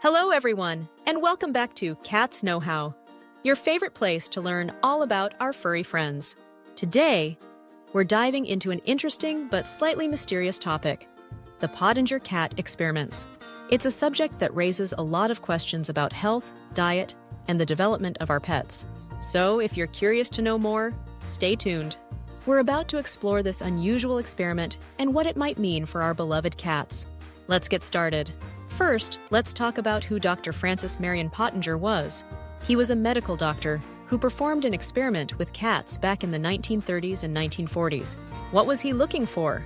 Hello everyone, and welcome back to Cats Know How, your favorite place to learn all about our furry friends. Today, we're diving into an interesting but slightly mysterious topic, the Pottinger Cat Experiments. It's a subject that raises a lot of questions about health, diet, and the development of our pets. So if you're curious to know more, stay tuned. We're about to explore this unusual experiment and what it might mean for our beloved cats. Let's get started. First, let's talk about who Dr. Francis Marion Pottinger was. He was a medical doctor who performed an experiment with cats back in the 1930s and 1940s. What was he looking for?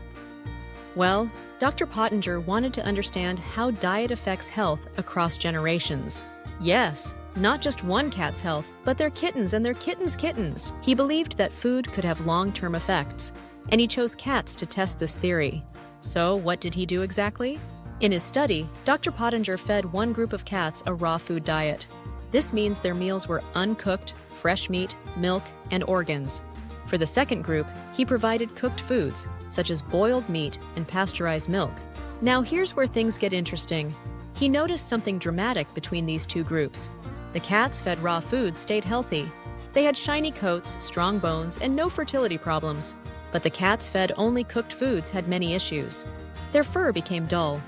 Well, Dr. Pottinger wanted to understand how diet affects health across generations. Yes, not just one cat's health, but their kittens and their kittens. He believed that food could have long-term effects, and he chose cats to test this theory. So, what did he do exactly? In his study, Dr. Pottinger fed one group of cats a raw food diet. This means their meals were uncooked, fresh meat, milk, and organs. For the second group, he provided cooked foods, such as boiled meat and pasteurized milk. Now here's where things get interesting. He noticed something dramatic between these two groups. The cats fed raw foods stayed healthy. They had shiny coats, strong bones, and no fertility problems. But the cats fed only cooked foods had many issues. Their fur became dull.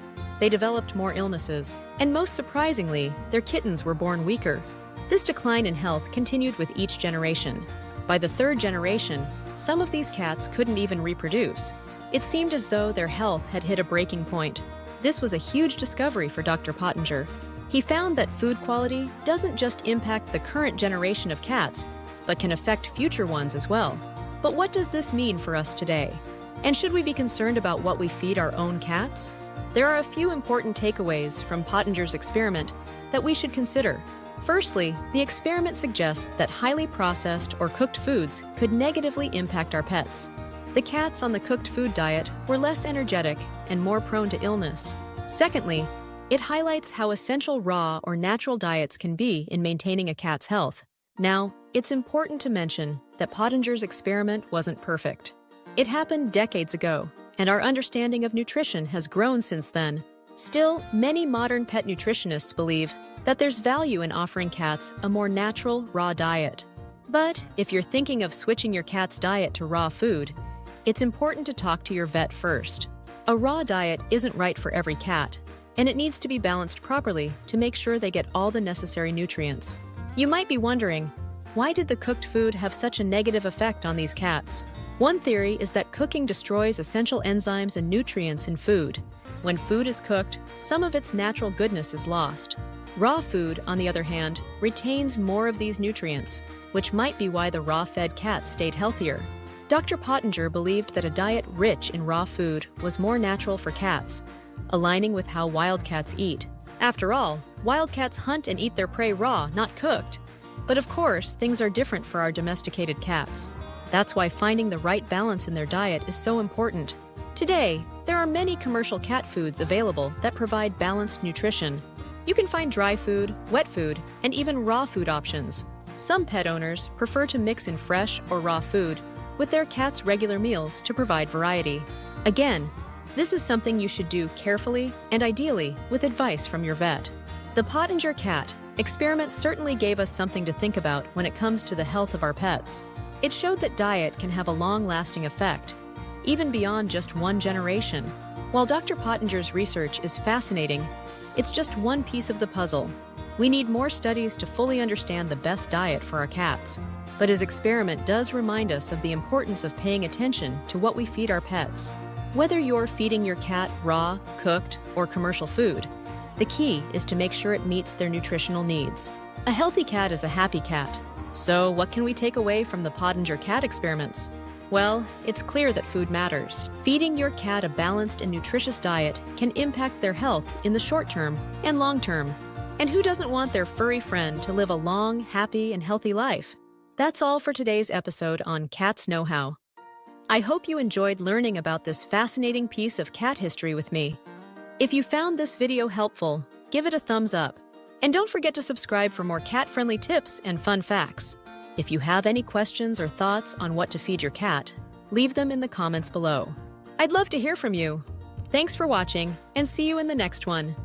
They developed more illnesses, and most surprisingly, their kittens were born weaker. This decline in health continued with each generation. By the third generation, some of these cats couldn't even reproduce. It seemed as though their health had hit a breaking point. This was a huge discovery for Dr. Pottinger. He found that food quality doesn't just impact the current generation of cats, but can affect future ones as well. But what does this mean for us today? And should we be concerned about what we feed our own cats? There are a few important takeaways from Pottinger's experiment that we should consider. Firstly, the experiment suggests that highly processed or cooked foods could negatively impact our pets. The cats on the cooked food diet were less energetic and more prone to illness. Secondly, it highlights how essential raw or natural diets can be in maintaining a cat's health. Now, it's important to mention that Pottinger's experiment wasn't perfect. It happened decades ago, and our understanding of nutrition has grown since then. Still, many modern pet nutritionists believe that there's value in offering cats a more natural, raw diet. But if you're thinking of switching your cat's diet to raw food, it's important to talk to your vet first. A raw diet isn't right for every cat, and it needs to be balanced properly to make sure they get all the necessary nutrients. You might be wondering, why did the cooked food have such a negative effect on these cats? One theory is that cooking destroys essential enzymes and nutrients in food. When food is cooked, some of its natural goodness is lost. Raw food, on the other hand, retains more of these nutrients, which might be why the raw-fed cats stayed healthier. Dr. Pottinger believed that a diet rich in raw food was more natural for cats, aligning with how wild cats eat. After all, wild cats hunt and eat their prey raw, not cooked. But of course, things are different for our domesticated cats. That's why finding the right balance in their diet is so important. Today, there are many commercial cat foods available that provide balanced nutrition. You can find dry food, wet food, and even raw food options. Some pet owners prefer to mix in fresh or raw food with their cat's regular meals to provide variety. Again, this is something you should do carefully and ideally with advice from your vet. The Pottinger Cat Experiment certainly gave us something to think about when it comes to the health of our pets. It showed that diet can have a long-lasting effect, even beyond just one generation. While Dr. Pottinger's research is fascinating, it's just one piece of the puzzle. We need more studies to fully understand the best diet for our cats. But his experiment does remind us of the importance of paying attention to what we feed our pets. Whether you're feeding your cat raw, cooked, or commercial food, the key is to make sure it meets their nutritional needs. A healthy cat is a happy cat. So, what can we take away from the Pottinger Cat Experiments? Well, it's clear that food matters. Feeding your cat a balanced and nutritious diet can impact their health in the short term and long term. And who doesn't want their furry friend to live a long, happy, and healthy life? That's all for today's episode on Cats Know How. I hope you enjoyed learning about this fascinating piece of cat history with me. If you found this video helpful, give it a thumbs up. And don't forget to subscribe for more cat-friendly tips and fun facts. If you have any questions or thoughts on what to feed your cat, leave them in the comments below. I'd love to hear from you. Thanks for watching, and see you in the next one.